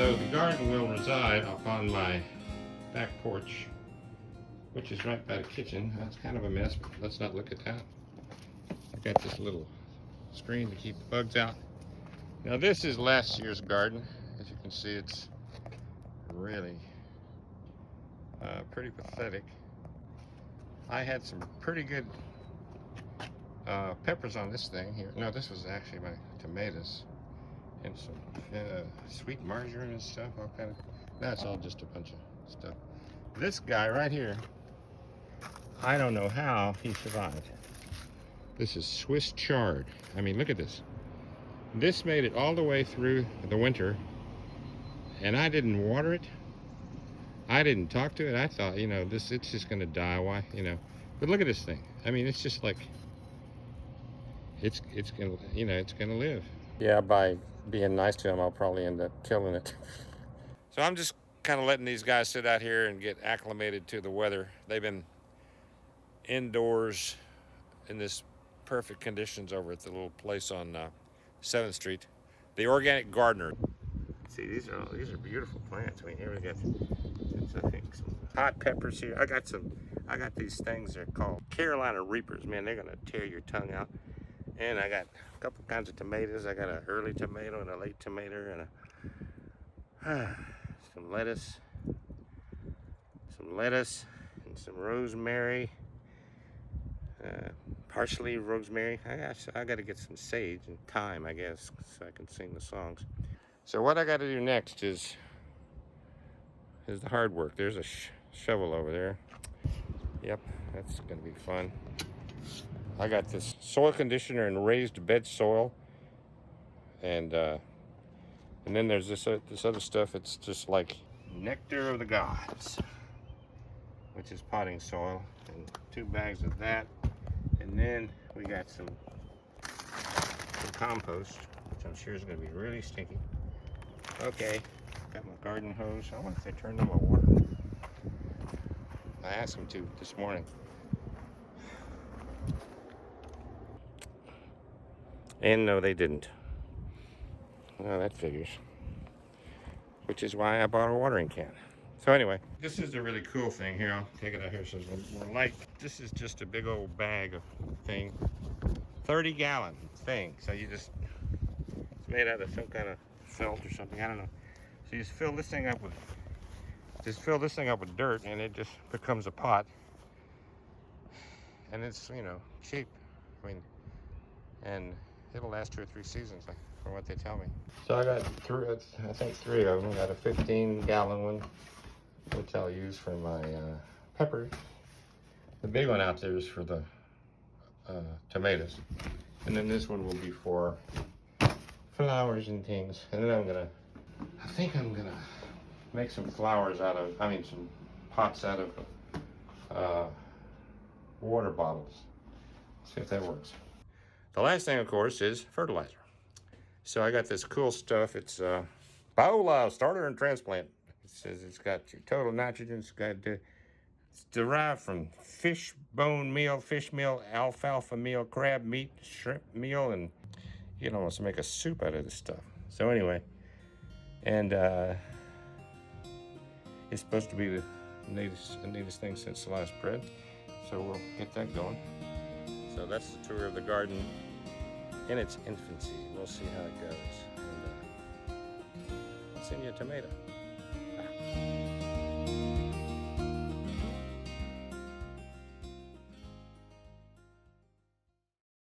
So the garden will reside upon my back porch, which is right by the kitchen. That's kind of a mess, but let's not look at that. I've got this little screen to keep the bugs out. Now this is last year's garden. As you can see, it's really pretty pathetic. I had some pretty good peppers on this thing here. No, this was actually my tomatoes and some sweet marjoram and stuff. All kind of. That's all just a bunch of stuff. This guy right here, I don't know how he survived. This is Swiss chard. I mean, look at this. This made it all the way through the winter, and I didn't water it. I didn't talk to it. I thought, you know, it's just gonna die. Why, you know? But look at this thing. I mean, it's just like it's gonna, you know, it's gonna live. Yeah, by being nice to him, I'll probably end up killing it. So I'm just kind of letting these guys sit out here and get acclimated to the weather. They've been indoors in this perfect conditions over at the little place on 7th Street, the Organic Gardener. See, these are beautiful plants. I mean, here we got I think some hot peppers here. I got these things. They're called Carolina Reapers. Man, they're gonna tear your tongue out. And I got a couple kinds of tomatoes. I got an early tomato and a late tomato and some lettuce and some rosemary. Parsley, rosemary. I got to get some sage and thyme, I guess, so I can sing the songs. So what I got to do next is the hard work. There's a shovel over there. Yep, that's going to be fun. I got this soil conditioner and raised bed soil, and then there's this other stuff. It's just like nectar of the gods, which is potting soil, and 2 bags of that. And then we got some compost, which I'm sure is going to be really stinky. Okay, got my garden hose. I wonder if they turned on my water. I asked them to this morning. And no, they didn't. Well, that figures. Which is why I bought a watering can. So anyway, this is a really cool thing here. I'll take it out here so it's more light. This is just a big old bag of thing, 30-gallon thing. So you it's made out of some kind of felt or something. I don't know. So you just fill this thing up with dirt, and it just becomes a pot. And it's, you know, cheap. I mean, and it'll last 2 or 3 seasons, like, from what they tell me. So I got I think 3 of them. I got a 15-gallon one, which I'll use for my peppers. The big one out there is for the tomatoes. And then this one will be for flowers and things. And then I think I'm gonna make some flowers some pots out of water bottles. See if that works. The last thing, of course, is fertilizer. So I got this cool stuff. It's Biola Starter and Transplant. It says it's got your total nitrogen. It's derived from fish bone meal, fish meal, alfalfa meal, crab meat, shrimp meal, and you can almost make a soup out of this stuff. So anyway, and it's supposed to be the neatest thing since sliced bread. So we'll get that going. So that's the tour of the garden in its infancy. We'll see how it goes. And I'll send you a tomato.